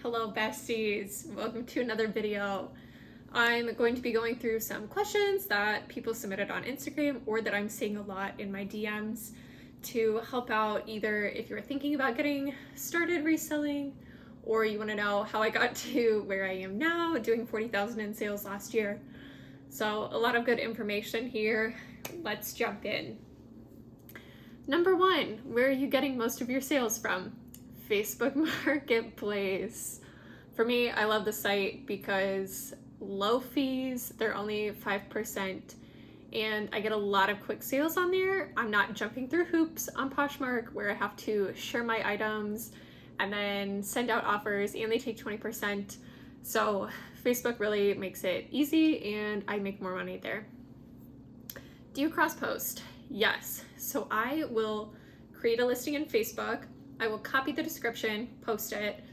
Hello besties, welcome to another video. I'm going to be going through some questions that people submitted on Instagram or that I'm seeing a lot in my DMs to help out either if you're thinking about getting started reselling or you want to know how I got to where I am now, doing 40,000 in sales last year. So a lot of good information here. Let's jump in. Number one, where are you getting most of your sales from? Facebook Marketplace. For me, I love the site because low fees, they're only 5%, and I get a lot of quick sales on there. I'm not jumping through hoops on Poshmark where I have to share my items and then send out offers and they take 20%. So Facebook really makes it easy and I make more money there. Do you cross post? Yes. So I will create a listing in Facebook. I will copy the description, post it.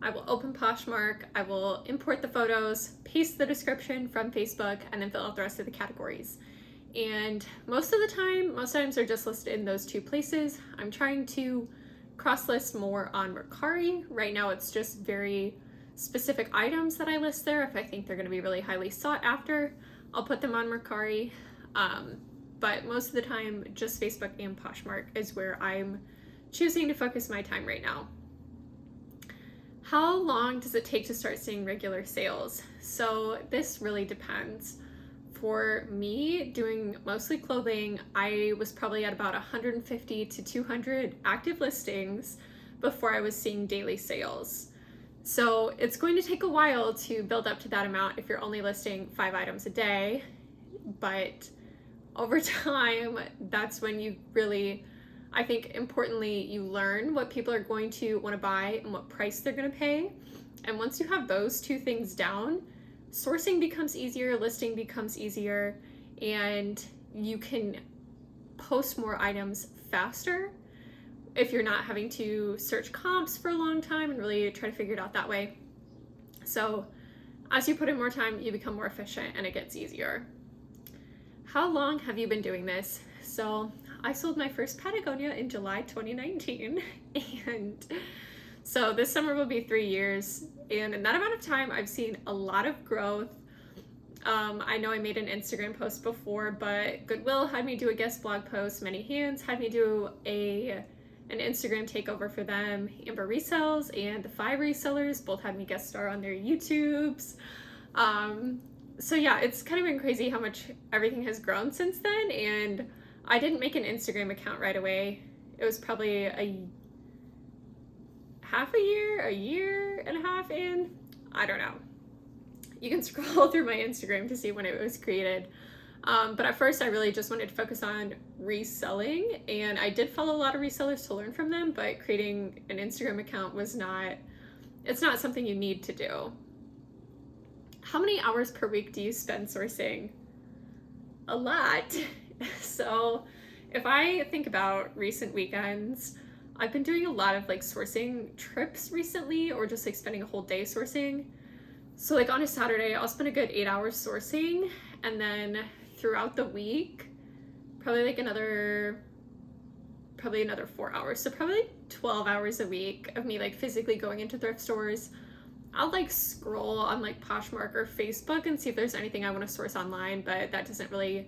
I will open Poshmark. I will import the photos, paste the description from Facebook, and then fill out the rest of the categories. And most times they're just listed in those two places. I'm trying to cross-list more on Mercari. Right now it's just very specific items that I list there. If I think they're gonna be really highly sought after, I'll put them on Mercari. But most of the time, just Facebook and Poshmark is where I'm choosing to focus my time right now. How long does it take to start seeing regular sales? So this really depends. For me, doing mostly clothing, I was probably at about 150 to 200 active listings before I was seeing daily sales. So it's going to take a while to build up to that amount if you're only listing 5 items a day, but over time, that's when you really, I think importantly, you learn what people are going to want to buy and what price they're going to pay. And once you have those two things down, sourcing becomes easier, listing becomes easier, and you can post more items faster if you're not having to search comps for a long time and really try to figure it out that way. So as you put in more time, you become more efficient and it gets easier. How long have you been doing this? So I sold my first Patagonia in July 2019, and so this summer will be 3 years, and in that amount of time I've seen a lot of growth. I know I made an Instagram post before, but Goodwill had me do a guest blog post. Many Hands had me do an Instagram takeover for them. Amber Resells and the 5 Resellers both had me guest star on their YouTubes. So yeah, it's kind of been crazy how much everything has grown since then, and I didn't make an Instagram account right away. It was probably a year and a half in. I don't know. You can scroll through my Instagram to see when it was created. But at first I really just wanted to focus on reselling, and I did follow a lot of resellers to learn from them, but creating an Instagram account it's not something you need to do. How many hours per week do you spend sourcing? A lot. So if I think about recent weekends, I've been doing a lot of like sourcing trips recently, or just like spending a whole day sourcing. So like on a Saturday, I'll spend a good 8 hours sourcing, and then throughout the week, probably another 4 hours. So probably 12 hours a week of me like physically going into thrift stores. I'll like scroll on like Poshmark or Facebook and see if there's anything I want to source online, but that doesn't really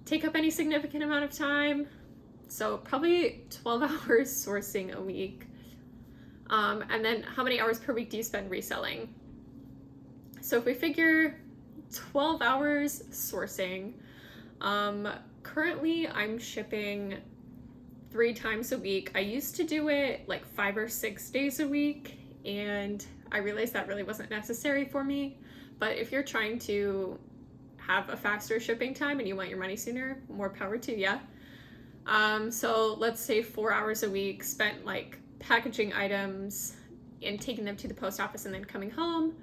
take up any significant amount of time. So probably 12 hours sourcing a week. And then how many hours per week do you spend reselling? So if we figure 12 hours sourcing, currently I'm shipping 3 times a week. I used to do it like 5 or 6 days a week, and I realized that really wasn't necessary for me. But if you're trying to have a faster shipping time and you want your money sooner, more power to you. So let's say 4 hours a week spent like packaging items and taking them to the post office and then coming home.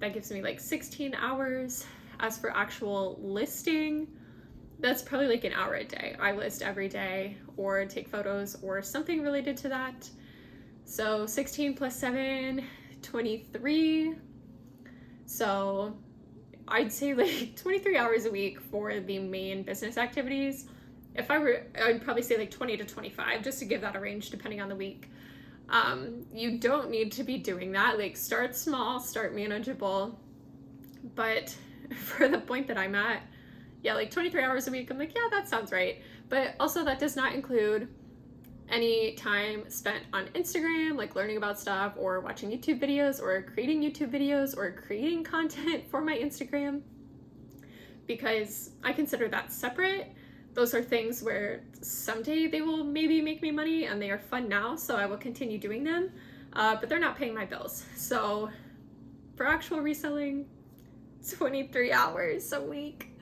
That gives me like 16 hours. As for actual listing, that's probably like an hour a day. I list every day or take photos or something related to that. So 16 plus 7, 23. So I'd say like 23 hours a week for the main business activities. I'd probably say like 20 to 25, just to give that a range depending on the week. You don't need to be doing that. Like, start small, start manageable. But for the point that I'm at, yeah, like 23 hours a week, I'm like, yeah, that sounds right. But also, that does not include any time spent on Instagram, like learning about stuff or watching YouTube videos or creating YouTube videos or creating content for my Instagram, because I consider that separate. Those are things where someday they will maybe make me money and they are fun now, so I will continue doing them, but they're not paying my bills. So for actual reselling, 23 hours a week.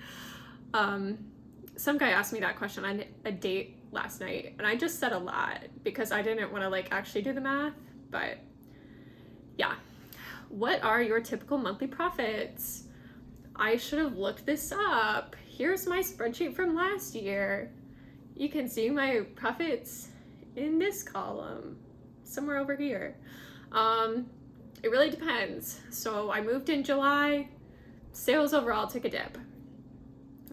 Some guy asked me that question on a date last night, and I just said a lot because I didn't want to like actually do the math. But yeah, what are your typical monthly profits? I should have looked this up. Here's my spreadsheet from last year. You can see my profits in this column, somewhere over here. It really depends. So I moved in July, sales overall took a dip.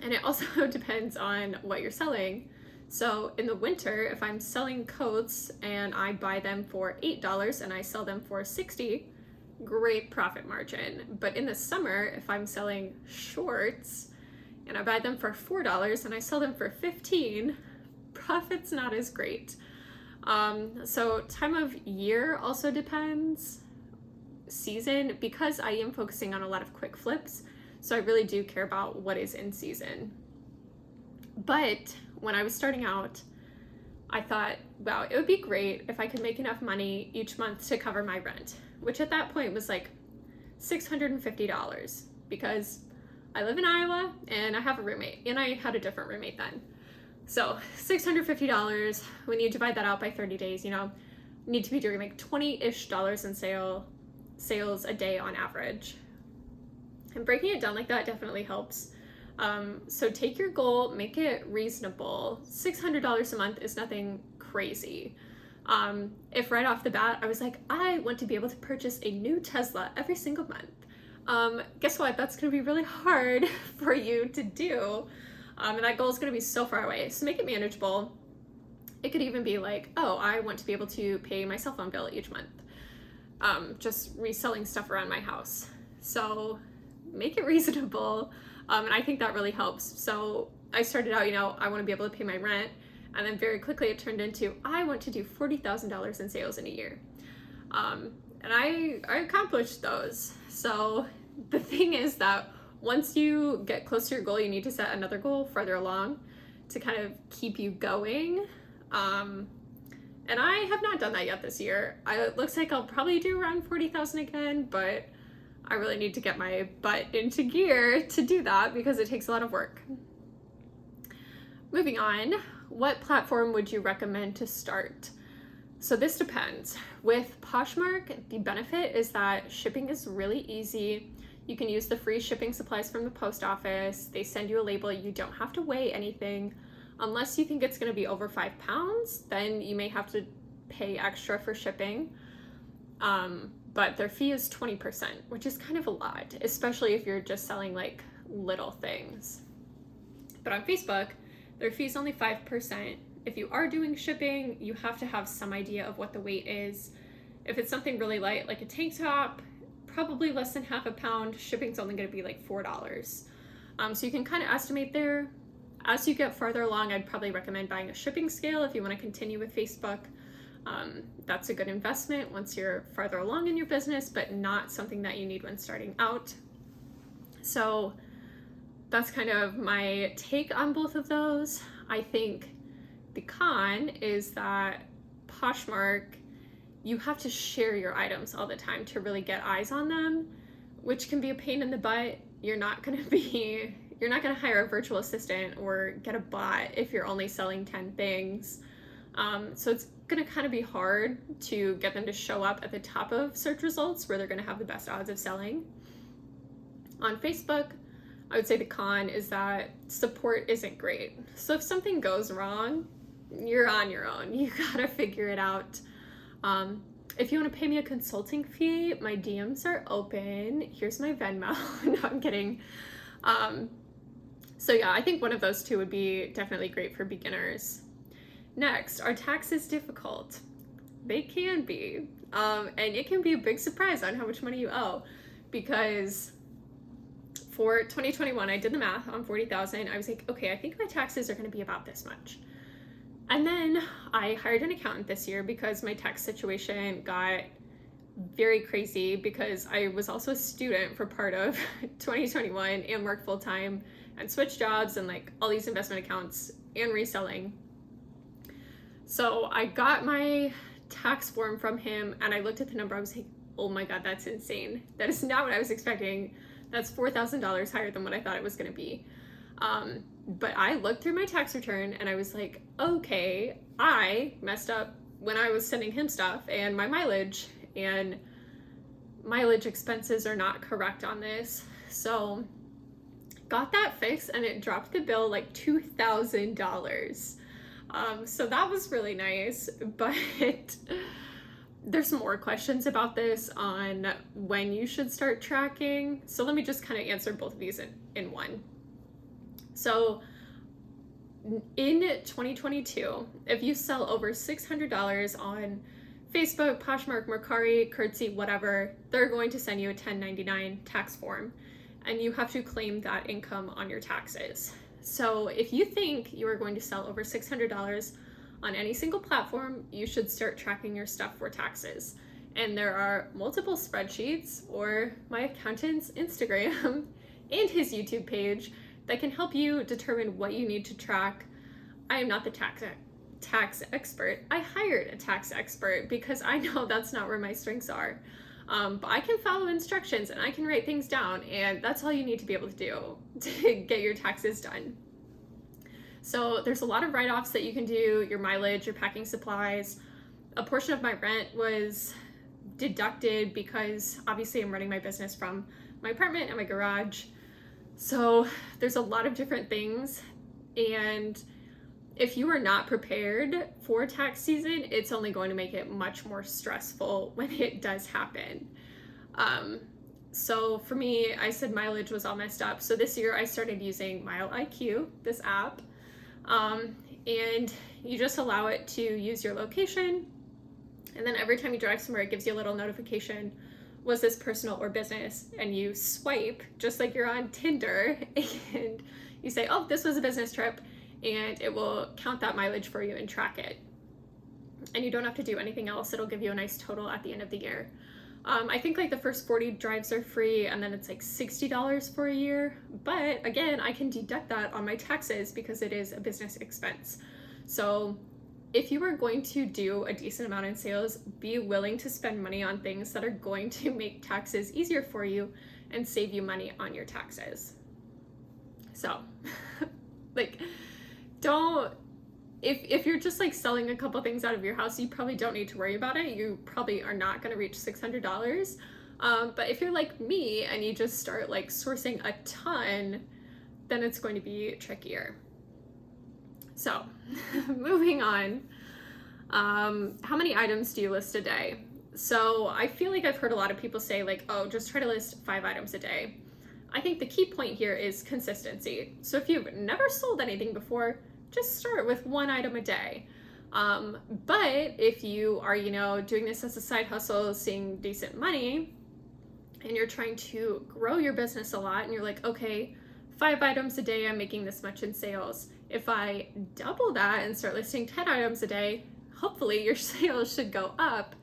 And it also depends on what you're selling. So in the winter, if I'm selling coats and I buy them for $8 and I sell them for $60, great profit margin. But in the summer, if I'm selling shorts and I buy them for $4 and I sell them for $15, profit's not as great. So time of year also depends. Season, because I am focusing on a lot of quick flips, so I really do care about what is in season. But when I was starting out, I thought, wow, it would be great if I could make enough money each month to cover my rent, which at that point was like $650, because I live in Iowa and I have a roommate, and I had a different roommate then. So $650, when you divide that out by 30 days, you need to be doing like $20-ish in sales a day on average. And breaking it down like that definitely helps. So take your goal, make it reasonable. $600 a month is nothing crazy. If right off the bat I was like, I want to be able to purchase a new Tesla every single month, guess what? That's going to be really hard for you to do. And that goal is going to be so far away. So make it manageable. It could even be like, oh, I want to be able to pay my cell phone bill each month. Just reselling stuff around my house. So make it reasonable. And I think that really helps. So I started out, I want to be able to pay my rent. And then very quickly it turned into, I want to do $40,000 in sales in a year. And I accomplished those. So the thing is that once you get close to your goal, you need to set another goal further along to kind of keep you going. And I have not done that yet this year. It looks like I'll probably do around 40,000 again, but I really need to get my butt into gear to do that because it takes a lot of work. Moving on, what platform would you recommend to start? So this depends. With Poshmark, the benefit is that shipping is really easy. You can use the free shipping supplies from the post office. They send you a label. You don't have to weigh anything. Unless you think it's going to be over 5 pounds, then you may have to pay extra for shipping. But their fee is 20%, which is kind of a lot, especially if you're just selling like little things. But on Facebook, their fee is only 5%. If you are doing shipping, you have to have some idea of what the weight is. If it's something really light, like a tank top, probably less than half a pound, shipping's only going to be like $4. So you can kind of estimate there. As you get farther along, I'd probably recommend buying a shipping scale if you want to continue with Facebook. That's a good investment once you're farther along in your business, but not something that you need when starting out. So that's kind of my take on both of those. I think the con is that Poshmark, you have to share your items all the time to really get eyes on them, which can be a pain in the butt. You're not going to hire a virtual assistant or get a bot if you're only selling 10 things. So it's going to kind of be hard to get them to show up at the top of search results where they're going to have the best odds of selling. On Facebook, I would say the con is that support isn't great. So if something goes wrong, you're on your own. You got to figure it out. If you want to pay me a consulting fee, my DMs are open. Here's my Venmo. No, I'm kidding. So yeah, I think one of those two would be definitely great for beginners. Next, are taxes difficult? They can be. And it can be a big surprise on how much money you owe, because for 2021, I did the math on 40,000. I was like, okay, I think my taxes are going to be about this much. And then I hired an accountant this year because my tax situation got very crazy, because I was also a student for part of 2021 and worked full time and switched jobs and like all these investment accounts and reselling. So I got my tax form from him and I looked at the number. I was like, oh my God, that's insane. That is not what I was expecting. That's $4,000 higher than what I thought it was going to be. But I looked through my tax return and I was like, okay, I messed up when I was sending him stuff, and my mileage expenses are not correct on this. So got that fixed and it dropped the bill like $2,000. So that was really nice, but there's more questions about this on when you should start tracking. So let me just kind of answer both of these in one. So in 2022, if you sell over $600 on Facebook, Poshmark, Mercari, Curtsy, whatever, they're going to send you a 1099 tax form, and you have to claim that income on your taxes. So if you think you are going to sell over $600 on any single platform, you should start tracking your stuff for taxes. And there are multiple spreadsheets, or my accountant's Instagram and his YouTube page, that can help you determine what you need to track. I am not the tax expert. I hired a tax expert because I know that's not where my strengths are. But I can follow instructions and I can write things down, and that's all you need to be able to do to get your taxes done. So there's a lot of write-offs that you can do: your mileage, your packing supplies. A portion of my rent was deducted because obviously I'm running my business from my apartment and my garage. So there's a lot of different things, and if you are not prepared for tax season, it's only going to make it much more stressful when it does happen. So for me, I said mileage was all messed up. So this year I started using Mile IQ, this app, and you just allow it to use your location. And then every time you drive somewhere, it gives you a little notification. Was this personal or business? And you swipe just like you're on Tinder, and you say, oh, this was a business trip, and it will count that mileage for you and track it. And you don't have to do anything else. It'll give you a nice total at the end of the year. I think like the first 40 drives are free, and then it's like $60 for a year. But again, I can deduct that on my taxes because it is a business expense. So if you are going to do a decent amount in sales, be willing to spend money on things that are going to make taxes easier for you and save you money on your taxes. So like, if you're just like selling a couple things out of your house, you probably don't need to worry about it. You probably are not going to reach $600. But if you're like me and you just start like sourcing a ton, then it's going to be trickier. So moving on, how many items do you list a day? So I feel like I've heard a lot of people say like, oh, just try to list 5 items a day. I think the key point here is consistency. So if you've never sold anything before, just start with 1 item a day. But if you are, doing this as a side hustle, seeing decent money, and you're trying to grow your business a lot, and you're like, okay, 5 items a day, I'm making this much in sales. If I double that and start listing 10 items a day, hopefully your sales should go up.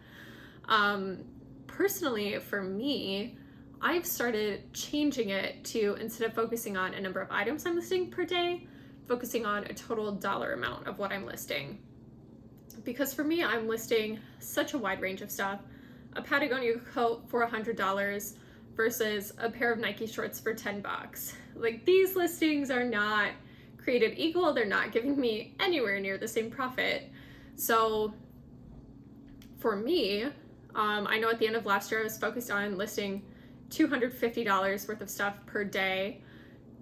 Personally, for me, I've started changing it to, instead of focusing on a number of items I'm listing per day, focusing on a total dollar amount of what I'm listing. Because for me, I'm listing such a wide range of stuff. A Patagonia coat for $100 versus a pair of Nike shorts for $10. Like, these listings are not created equal. They're not giving me anywhere near the same profit. So for me, I know at the end of last year, I was focused on listing $250 worth of stuff per day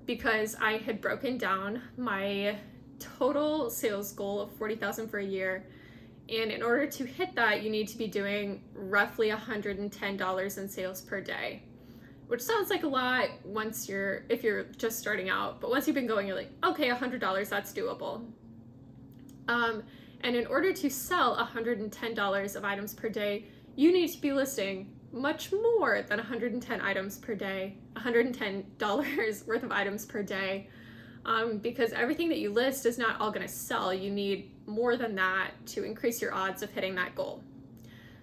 because I had broken down my total sales goal of $40,000 for a year. And in order to hit that, you need to be doing roughly $110 in sales per day, which sounds like a lot if you're just starting out, but once you've been going, you're like, okay, $100, that's doable. And in order to sell $110 of items per day, you need to be listing much more than 110 items per day, $110 worth of items per day, because everything that you list is not all going to sell. You need more than that to increase your odds of hitting that goal.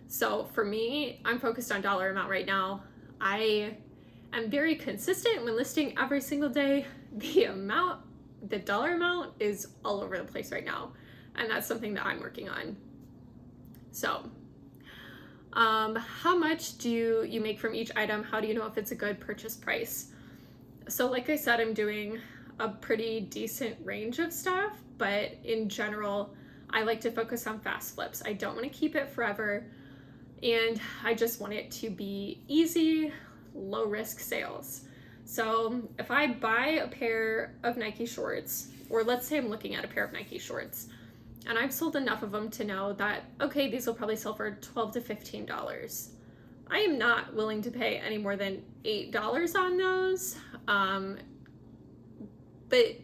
So for me, I'm focused on dollar amount right now. I am very consistent when listing every single day. The dollar amount is all over the place right now, and that's something that I'm working on. So how much do you make from each item? How do you know if it's a good purchase price? So like I said, I'm doing a pretty decent range of stuff, but in general, I like to focus on fast flips. I don't want to keep it forever, and I just want it to be easy, low risk sales. So if I buy a pair of Nike shorts, or let's say I'm looking at a pair of Nike shorts, and I've sold enough of them to know that, okay, these will probably sell for $12 to $15. I am not willing to pay any more than $8 on those. But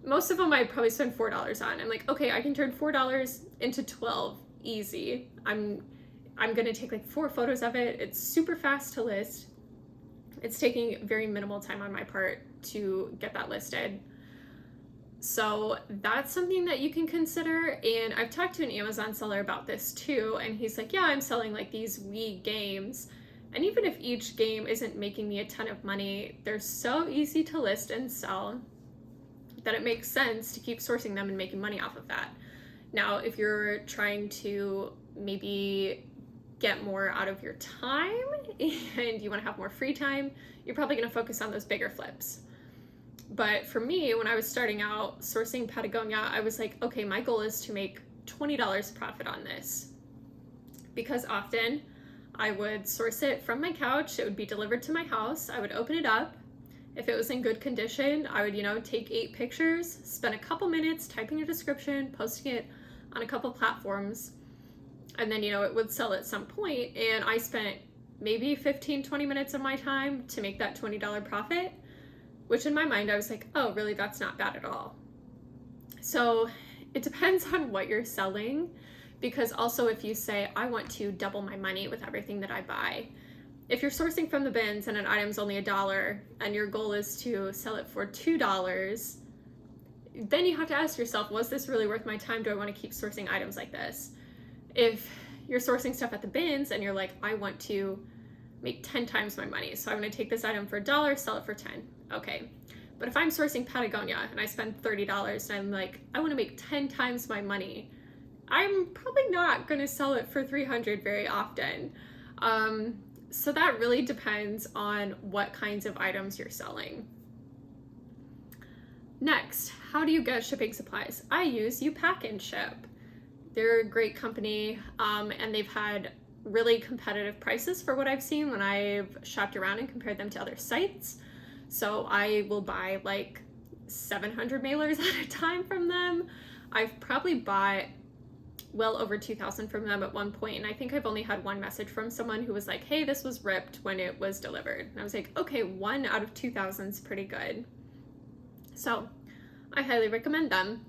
most of them I'd probably spend $4 on. I'm like, okay, I can turn $4 into 12 easy. I'm gonna take like 4 photos of it. It's super fast to list. It's taking very minimal time on my part to get that listed. So that's something that you can consider. And I've talked to an Amazon seller about this too, and he's like, yeah, I'm selling like these Wii games. And even if each game isn't making me a ton of money, they're so easy to list and sell that it makes sense to keep sourcing them and making money off of that. Now, if you're trying to maybe get more out of your time and you want to have more free time, you're probably going to focus on those bigger flips. But for me, when I was starting out sourcing Patagonia, I was like, okay, my goal is to make $20 profit on this. Because often I would source it from my couch, it would be delivered to my house, I would open it up. If it was in good condition, I would, take 8 pictures, spend a couple minutes typing a description, posting it on a couple platforms, and then, it would sell at some point, and I spent maybe 15-20 minutes of my time to make that $20 profit, which in my mind, I was like, oh, really, that's not bad at all. So it depends on what you're selling, because also if you say, I want to double my money with everything that I buy, if you're sourcing from the bins and an item's only $1 and your goal is to sell it for $2, then you have to ask yourself, was this really worth my time? Do I want to keep sourcing items like this? If you're sourcing stuff at the bins and you're like, I want to make 10 times my money, so I'm going to take this item for $1, sell it for 10. Okay. But if I'm sourcing Patagonia and I spend $30 and I'm like, I want to make 10 times my money, I'm probably not going to sell it for $300 very often. So that really depends on what kinds of items you're selling. Next, how do you get shipping supplies? I use Pack and Ship. They're a great company, and they've had really competitive prices for what I've seen when I've shopped around and compared them to other sites. So I will buy like 700 mailers at a time from them. I've probably bought well over 2,000 from them at one point, and I think I've only had one message from someone who was like, hey, this was ripped when it was delivered. And I was like, okay, 1 out of 2,000 is pretty good. So I highly recommend them.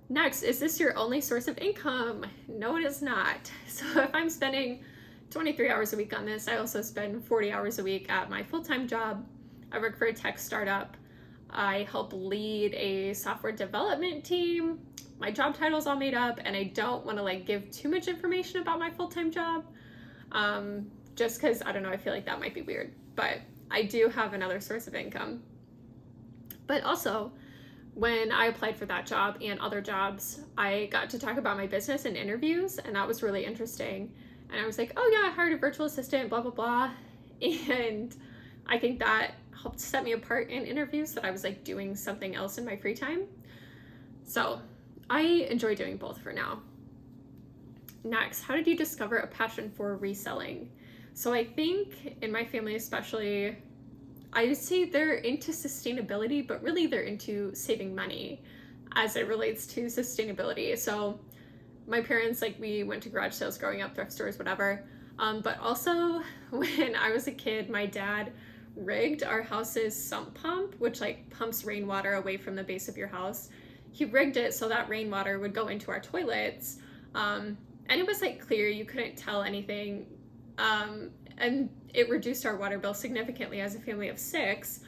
Next, is this your only source of income? No, it is not. So if I'm spending 23 hours a week on this, I also spend 40 hours a week at my full-time job. I work for a tech startup. I help lead a software development team. My job title's all made up, and I don't want to give too much information about my full-time job, just because, I don't know, I feel like that might be weird, but I do have another source of income. But also, when I applied for that job and other jobs, I got to talk about my business in interviews, and that was really interesting. And I was like, oh yeah, I hired a virtual assistant, blah, blah, blah. And I think that helped set me apart in interviews, that I was doing something else in my free time. So I enjoy doing both for now. Next, how did you discover a passion for reselling? So I think in my family especially, I would say they're into sustainability, but really they're into saving money as it relates to sustainability. So my parents, we went to garage sales growing up, thrift stores, whatever. But also when I was a kid, my dad rigged our house's sump pump, which pumps rainwater away from the base of your house, he rigged it so that rainwater would go into our toilets. And it was like clear, you couldn't tell anything. And it reduced our water bill significantly as a family of 6.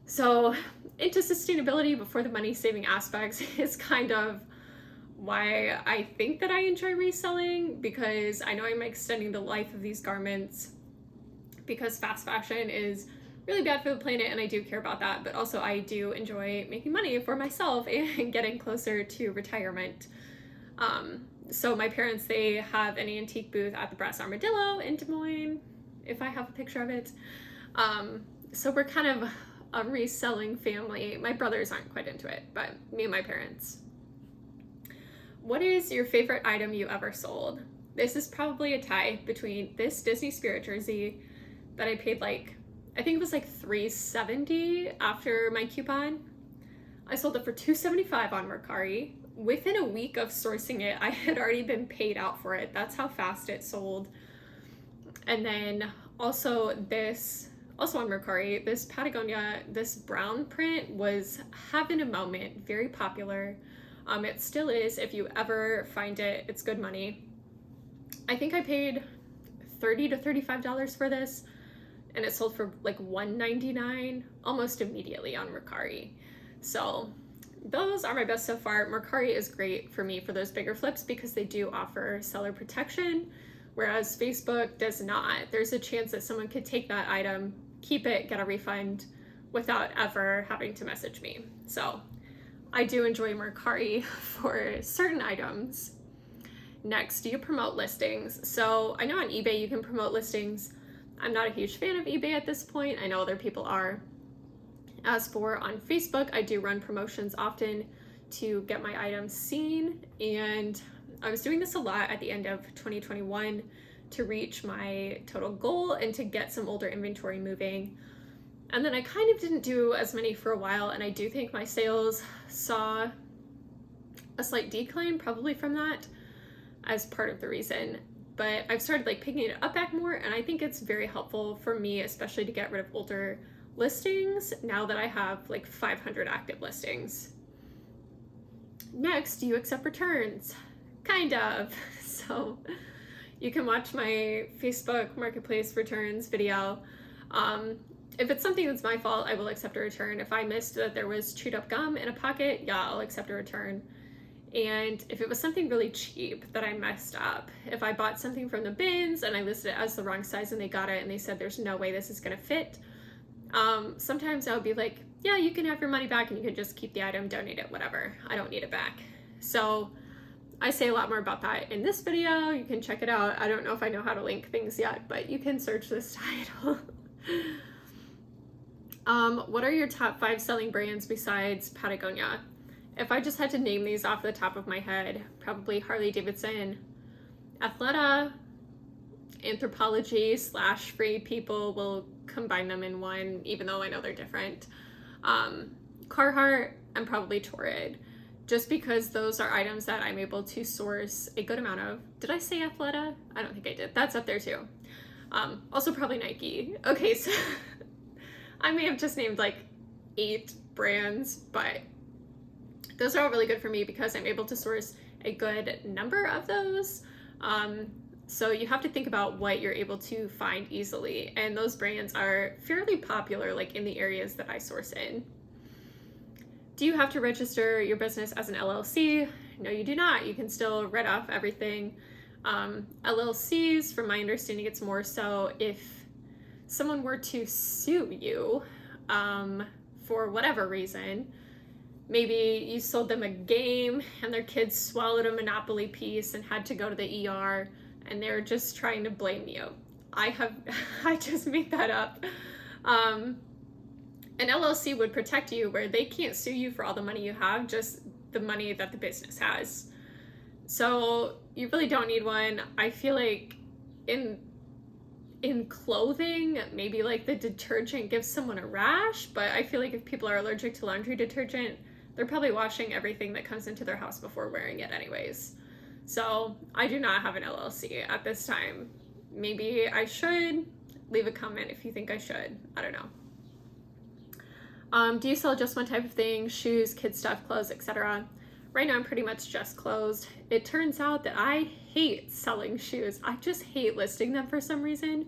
So into sustainability before the money saving aspects is kind of why I think that I enjoy reselling, because I know I'm extending the life of these garments, because fast fashion is really bad for the planet and I do care about that, but also I do enjoy making money for myself and getting closer to retirement. So my parents, they have an antique booth at the Brass Armadillo in Des Moines, if I have a picture of it. So we're kind of a reselling family. My brothers aren't quite into it, but me and my parents. What is your favorite item you ever sold? This is probably a tie between this Disney Spirit jersey that I paid like, I think it was like $3.70 after my coupon. I sold it for $2.75 on Mercari. Within a week of sourcing it, I had already been paid out for it. That's how fast it sold. And then also this, also on Mercari, this Patagonia, this brown print was having a moment, very popular. It still is. If you ever find it, it's good money. I think I paid $30 to $35 for this, and it sold for like $1.99 almost immediately on Mercari. So those are my best so far. Mercari is great for me for those bigger flips because they do offer seller protection, whereas Facebook does not. There's a chance that someone could take that item, keep it, get a refund without ever having to message me. So I do enjoy Mercari for certain items. Next, do you promote listings? So I know on eBay you can promote listings. I'm not a huge fan of eBay at this point. I know other people are. As for on Facebook, I do run promotions often to get my items seen, and I was doing this a lot at the end of 2021 to reach my total goal and to get some older inventory moving. And then I kind of didn't do as many for a while, and I do think my sales saw a slight decline probably from that as part of the reason. But I've started like picking it up back more, and I think it's very helpful for me, especially to get rid of older listings now that I have like 500 active listings. Next, do you accept returns? Kind of. So you can watch my Facebook Marketplace returns video. If it's something that's my fault, I will accept a return. If I missed that there was chewed up gum in a pocket, yeah, I'll accept a return. And if it was something really cheap that I messed up, if I bought something from the bins and I listed it as the wrong size and they got it and they said there's no way this is gonna fit, sometimes I would be like, yeah, you can have your money back and you can just keep the item, donate it, whatever. I don't need it back. So I say a lot more about that in this video. You can check it out. I don't know if I know how to link things yet, but you can search this title. What are your top 5 selling brands besides Patagonia? If I just had to name these off the top of my head, probably Harley Davidson, Athleta, Anthropologie / Free People, will combine them in one, even though I know they're different. Carhartt, and probably Torrid, just because those are items that I'm able to source a good amount of. Did I say Athleta? I don't think I did. That's up there too. Also probably Nike. Okay, so I may have just named like 8 brands, but those are all really good for me because I'm able to source a good number of those. So you have to think about what you're able to find easily, and those brands are fairly popular, like in the areas that I source in. Do you have to register your business as an LLC? No, you do not. You can still write off everything. LLCs, from my understanding, it's more so if someone were to sue you for whatever reason. Maybe you sold them a game and their kids swallowed a Monopoly piece and had to go to the ER and they're just trying to blame you. I just made that up. An LLC would protect you where they can't sue you for all the money you have, just the money that the business has. So you really don't need one. I feel like in clothing, maybe like the detergent gives someone a rash, but I feel like if people are allergic to laundry detergent, they're probably washing everything that comes into their house before wearing it anyways. So I do not have an LLC at this time. Maybe I should. Leave a comment if you think I should. I don't know. Do you sell just one type of thing? Shoes, kids stuff, clothes, etc.? Right now I'm pretty much just clothes. It turns out that I hate selling shoes. I just hate listing them for some reason.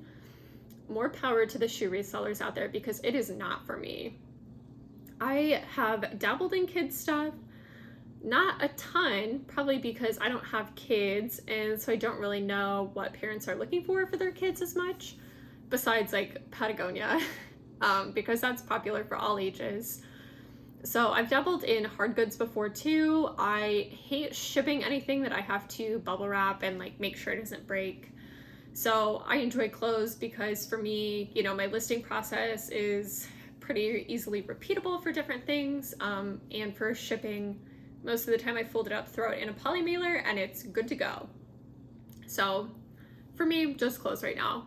More power to the shoe resellers out there, because it is not for me. I have dabbled in kids stuff, not a ton, probably because I don't have kids, and so I don't really know what parents are looking for their kids as much, besides like Patagonia, because that's popular for all ages. So I've dabbled in hard goods before too. I hate shipping anything that I have to bubble wrap and like make sure it doesn't break. So I enjoy clothes because for me, you know, my listing process is pretty easily repeatable for different things. And for shipping, most of the time I fold it up, throw it in a poly mailer, and it's good to go. So for me, just clothes right now.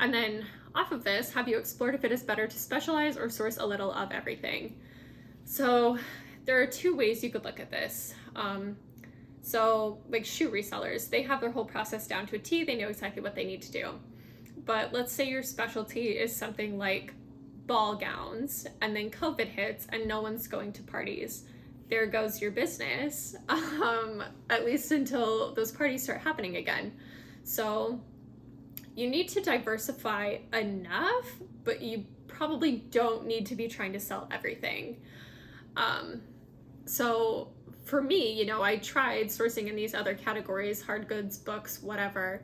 And then off of this, have you explored if it is better to specialize or source a little of everything? So there are two ways you could look at this. So like shoe resellers, they have their whole process down to a T. They know exactly what they need to do. But let's say your specialty is something like ball gowns, and then COVID hits and no one's going to parties. There goes your business, at least until those parties start happening again. So you need to diversify enough, but you probably don't need to be trying to sell everything. So for me, you know, I tried sourcing in these other categories, hard goods, books, whatever.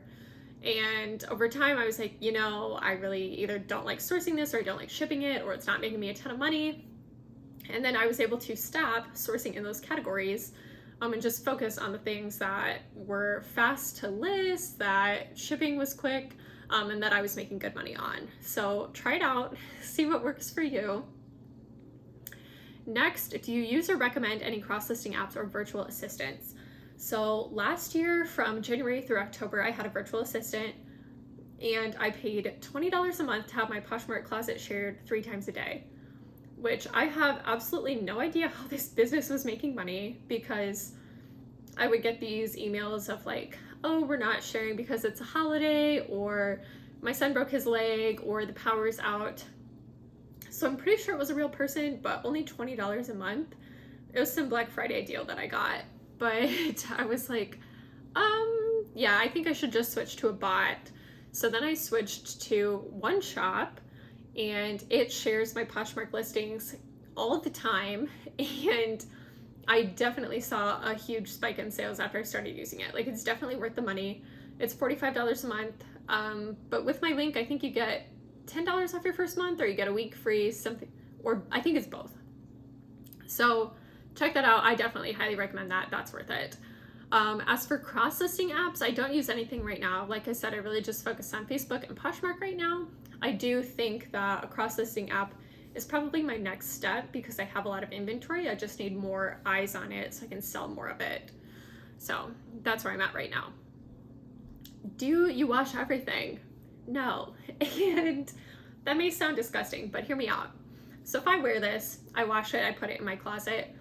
And over time I was like, you know, I really either don't like sourcing this, or I don't like shipping it, or it's not making me a ton of money. And then I was able to stop sourcing in those categories, and just focus on the things that were fast to list, that shipping was quick, and that I was making good money on. So try it out, see what works for you. Next, do you use or recommend any cross-listing apps or virtual assistants? So last year from January through October, I had a virtual assistant, and I paid $20 a month to have my Poshmark closet shared 3 times a day, which I have absolutely no idea how this business was making money, because I would get these emails of like, oh, we're not sharing because it's a holiday, or my son broke his leg, or the power's out. So I'm pretty sure it was a real person, but only $20 a month. It was some Black Friday deal that I got, but I was like, yeah, I think I should just switch to a bot. So then I switched to One Shop, and it shares my Poshmark listings all the time, and I definitely saw a huge spike in sales after I started using it. Like, it's definitely worth the money. It's $45 a month, but with my link, I think you get $10 off your first month, or you get a week free, something, or I think it's both. So check that out. I definitely highly recommend that. That's worth it. As for cross-listing apps, I don't use anything right now. Like I said, I really just focus on Facebook and Poshmark right now. I do think that a cross-listing app is probably my next step, because I have a lot of inventory. I just need more eyes on it so I can sell more of it. So that's where I'm at right now. Do you wash everything? No. And that may sound disgusting, but hear me out. So if I wear this, I wash it, I put it in my closet.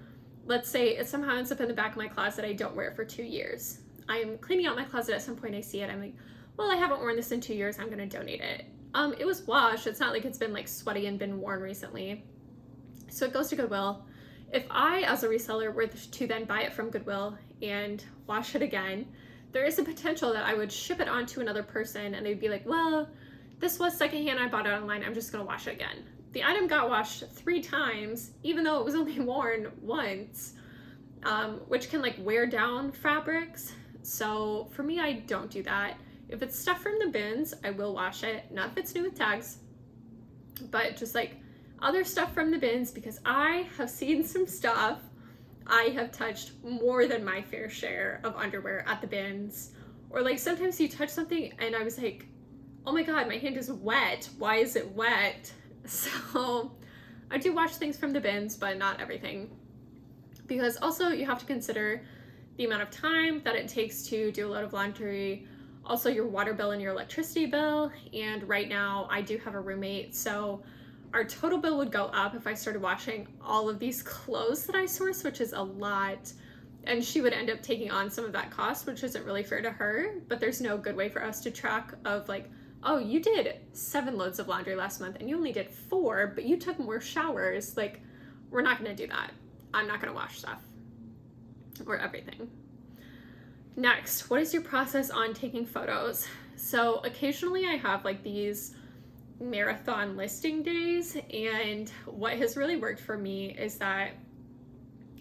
Let's say it somehow ends up in the back of my closet, I don't wear it for 2 years. I'm cleaning out my closet, at some point I see it, I'm like, well, I haven't worn this in 2 years, I'm gonna donate it. It was washed, it's not like it's been like sweaty and been worn recently. So it goes to Goodwill. If I, as a reseller, were to then buy it from Goodwill and wash it again, there is a potential that I would ship it on to another person, and they'd be like, well, this was secondhand, I bought it online, I'm just gonna wash it again. The item got washed 3 times, even though it was only worn once, which can like wear down fabrics. So for me, I don't do that. If it's stuff from the bins, I will wash it. Not if it's new with tags, but just like other stuff from the bins, because I have seen some stuff. I have touched more than my fair share of underwear at the bins. Or like sometimes you touch something and I was like, oh my God, my hand is wet. Why is it wet? So I do wash things from the bins, but not everything. Because also you have to consider the amount of time that it takes to do a load of laundry, also your water bill and your electricity bill. And right now I do have a roommate, so our total bill would go up if I started washing all of these clothes that I source, which is a lot. And she would end up taking on some of that cost, which isn't really fair to her, but there's no good way for us to track of like, oh, you did 7 loads of laundry last month and you only did 4, but you took more showers. Like, we're not going to do that. I'm not going to wash stuff or everything. Next, what is your process on taking photos? So occasionally I have like these marathon listing days, and what has really worked for me is that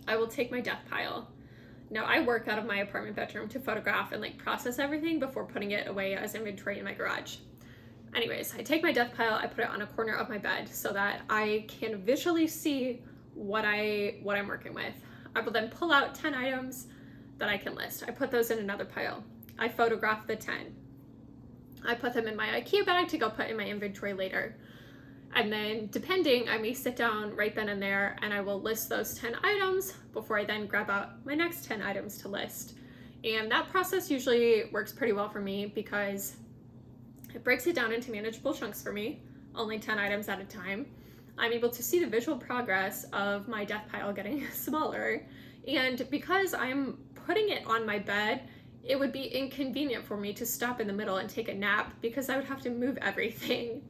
I will take my death pile. Now, I work out of my apartment bedroom to photograph and like process everything before putting it away as inventory in my garage. Anyways, I take my death pile, I put it on a corner of my bed so that I can visually see what I'm working with. I will then pull out 10 items that I can list. I put those in another pile. I photograph the 10. I put them in my IKEA bag to go put in my inventory later. And then depending, I may sit down right then and there and I will list those 10 items before I then grab out my next 10 items to list. And that process usually works pretty well for me because it breaks it down into manageable chunks for me, only 10 items at a time. I'm able to see the visual progress of my death pile getting smaller. And because I'm putting it on my bed, it would be inconvenient for me to stop in the middle and take a nap because I would have to move everything.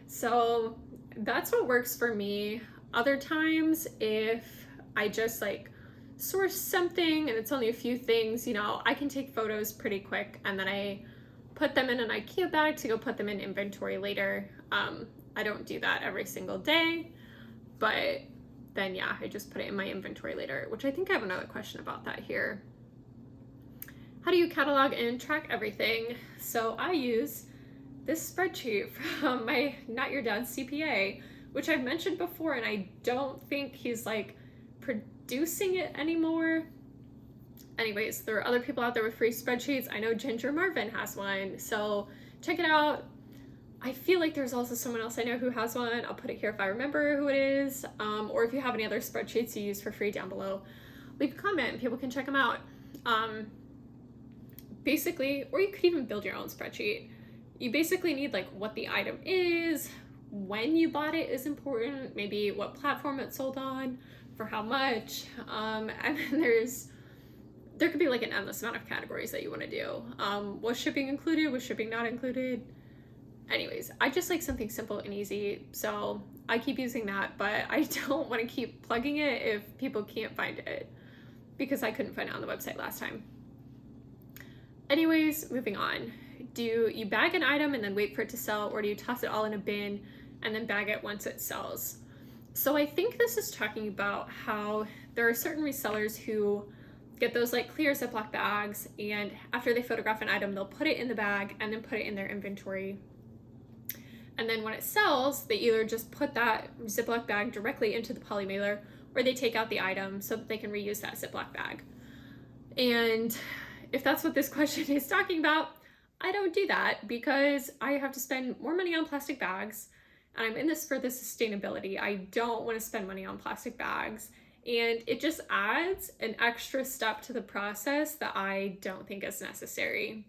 So that's what works for me. Other times, if I just like source something and it's only a few things, you know, I can take photos pretty quick and then I put them in an IKEA bag to go put them in inventory later. I don't do that every single day, but then yeah, I just put it in my inventory later, which I think I have another question about that here. How do you catalog and track everything? So I use this spreadsheet from my Not Your Dad's CPA, which I've mentioned before, and I don't think he's like producing it anymore. Anyways, there are other people out there with free spreadsheets. I know Ginger Marvin has one, so check it out. I feel like there's also someone else I know who has one. I'll put it here if I remember who it is, or if you have any other spreadsheets you use for free down below, leave a comment and people can check them out. Basically, or you could even build your own spreadsheet. You basically need like what the item is, when you bought it is important, maybe what platform it's sold on, for how much, and then there could be like an endless amount of categories that you want to do. Was shipping included? Was shipping not included? Anyways, I just like something simple and easy, so I keep using that, but I don't want to keep plugging it if people can't find it because I couldn't find it on the website last time. Anyways, moving on. Do you bag an item and then wait for it to sell, or do you toss it all in a bin and then bag it once it sells? So I think this is talking about how there are certain resellers who get those like clear Ziploc bags, and after they photograph an item, they'll put it in the bag and then put it in their inventory. And then when it sells, they either just put that Ziploc bag directly into the poly mailer, or they take out the item so that they can reuse that Ziploc bag. And if that's what this question is talking about, I don't do that because I have to spend more money on plastic bags, and I'm in this for the sustainability. I don't want to spend money on plastic bags, and it just adds an extra step to the process that I don't think is necessary.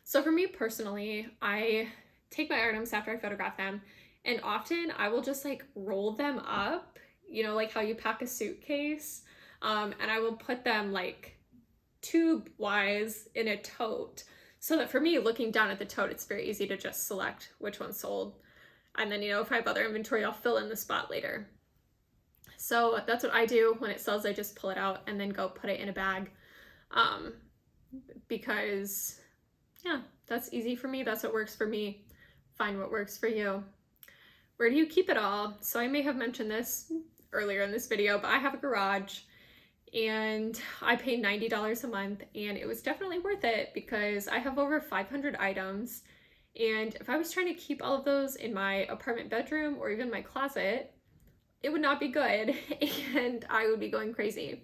So for me personally, I take my items after I photograph them, and often I will just like roll them up, you know, like how you pack a suitcase, and I will put them like tube wise in a tote, so that for me, looking down at the tote, it's very easy to just select which one's sold. And then, you know, if I have other inventory, I'll fill in the spot later. So that's what I do. When it sells, I just pull it out and then go put it in a bag, because yeah, that's easy for me. That's what works for me. Find what works for you. Where do you keep it all? So I may have mentioned this earlier in this video, but I have a garage and I pay $90 a month, and it was definitely worth it because I have over 500 items. And if I was trying to keep all of those in my apartment bedroom or even my closet, it would not be good and I would be going crazy.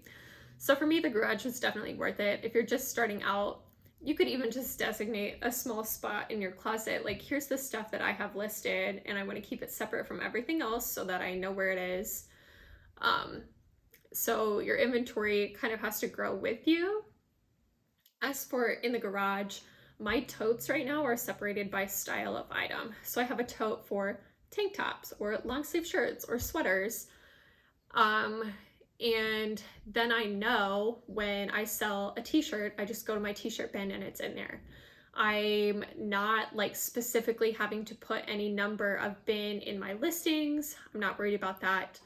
So for me, the garage was definitely worth it. If you're just starting out, you could even just designate a small spot in your closet. Like, here's the stuff that I have listed and I want to keep it separate from everything else so that I know where it is. So your inventory kind of has to grow with you. As for in the garage, my totes right now are separated by style of item. So I have a tote for tank tops or long sleeve shirts or sweaters. And then I know when I sell a t-shirt, I just go to my t-shirt bin and it's in there. I'm not like specifically having to put any number of bin in my listings. I'm not worried about that.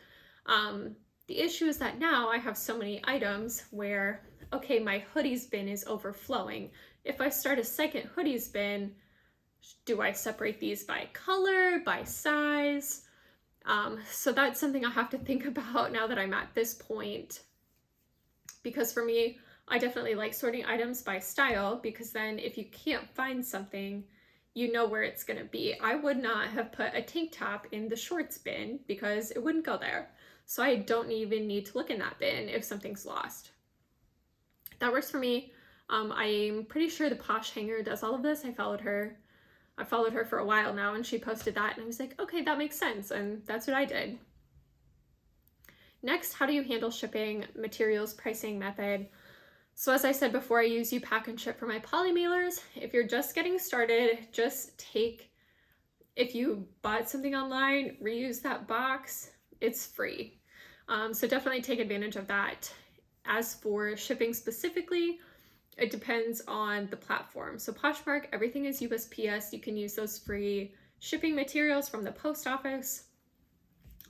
The issue is that now I have so many items where, okay, my hoodies bin is overflowing. If I start a second hoodies bin, do I separate these by color, by size? So that's something I have to think about now that I'm at this point. Because for me, I definitely like sorting items by style, because then if you can't find something, you know where it's gonna be. I would not have put a tank top in the shorts bin because it wouldn't go there. So I don't even need to look in that bin if something's lost. That works for me. I'm pretty sure the Posh Hanger does all of this. I followed her for a while now, and she posted that, and I was like, okay, that makes sense, and that's what I did. Next, how do you handle shipping, materials, pricing, method? So as I said before, I use U-Pack and Ship for my poly mailers. If you're just getting started, if you bought something online, reuse that box. It's free. So definitely take advantage of that. As for shipping specifically, it depends on the platform. So Poshmark, everything is USPS. You can use those free shipping materials from the post office.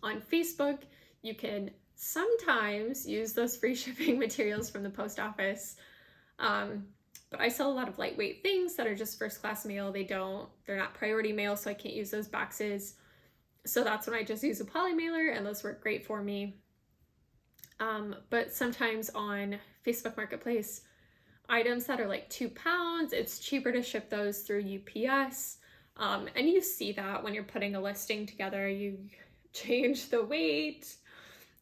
On Facebook, you can sometimes use those free shipping materials from the post office. But I sell a lot of lightweight things that are just first class mail. They're not priority mail, so I can't use those boxes. So that's when I just use a poly mailer, and those work great for me. But sometimes on Facebook Marketplace, items that are like 2 pounds, it's cheaper to ship those through UPS. And you see that when you're putting a listing together, you change the weight,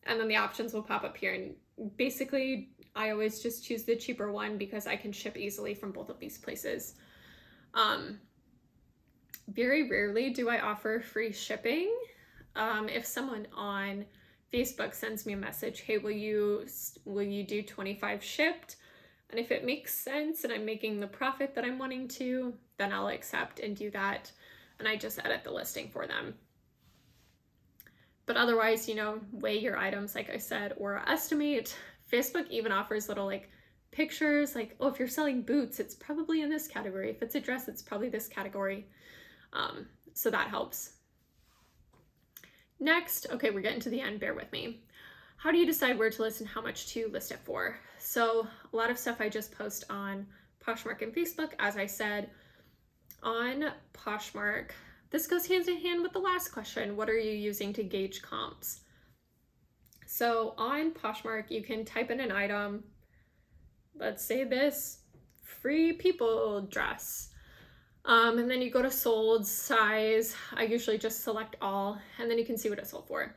and then the options will pop up here. And basically, I always just choose the cheaper one because I can ship easily from both of these places. Very rarely do I offer free shipping. If someone on Facebook sends me a message, hey, will you do 25 shipped? And if it makes sense and I'm making the profit that I'm wanting to, then I'll accept and do that. And I just edit the listing for them. But otherwise, weigh your items, like I said, or estimate. Facebook even offers little like pictures, like, oh, if you're selling boots, it's probably in this category. If it's a dress, it's probably this category. So that helps. Next, okay, we're getting to the end, bear with me. How do you decide where to list and how much to list it for? So a lot of stuff I just post on Poshmark and Facebook. As I said, on Poshmark, this goes hand in hand with the last question. What are you using to gauge comps? So on Poshmark, you can type in an item. Let's say this Free People dress. And then you go to sold size. I usually just select all, and then you can see what it sold for.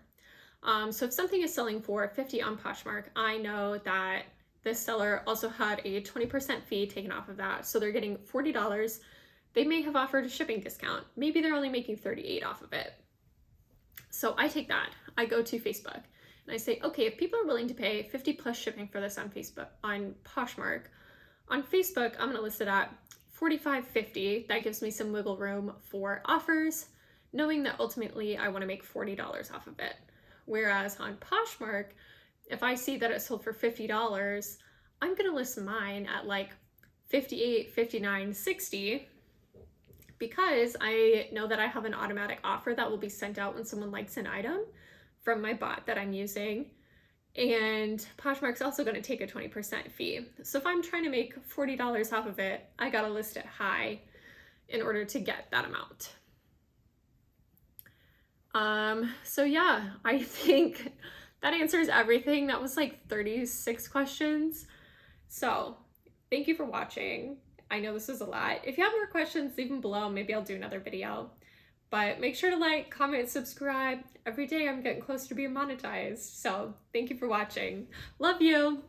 So if something is selling for $50 on Poshmark, I know that this seller also had a 20% fee taken off of that. So they're getting $40. They may have offered a shipping discount. Maybe they're only making $38 off of it. So I take that. I go to Facebook and I say, okay, if people are willing to pay 50 plus shipping for this on Poshmark, on Facebook, I'm going to list it at $45.50. That gives me some wiggle room for offers, knowing that ultimately I want to make $40 off of it. Whereas on Poshmark, if I see that it sold for $50, I'm going to list mine at like $58, $59, $60, because I know that I have an automatic offer that will be sent out when someone likes an item from my bot that I'm using. And Poshmark's also going to take a 20% fee. So if I'm trying to make $40 off of it, I got to list it high in order to get that amount. So yeah, I think that answers everything. That was like 36 questions. So thank you for watching. I know this was a lot. If you have more questions, leave them below. Maybe I'll do another video. But make sure to like, comment, subscribe. Every day I'm getting closer to being monetized. So thank you for watching. Love you.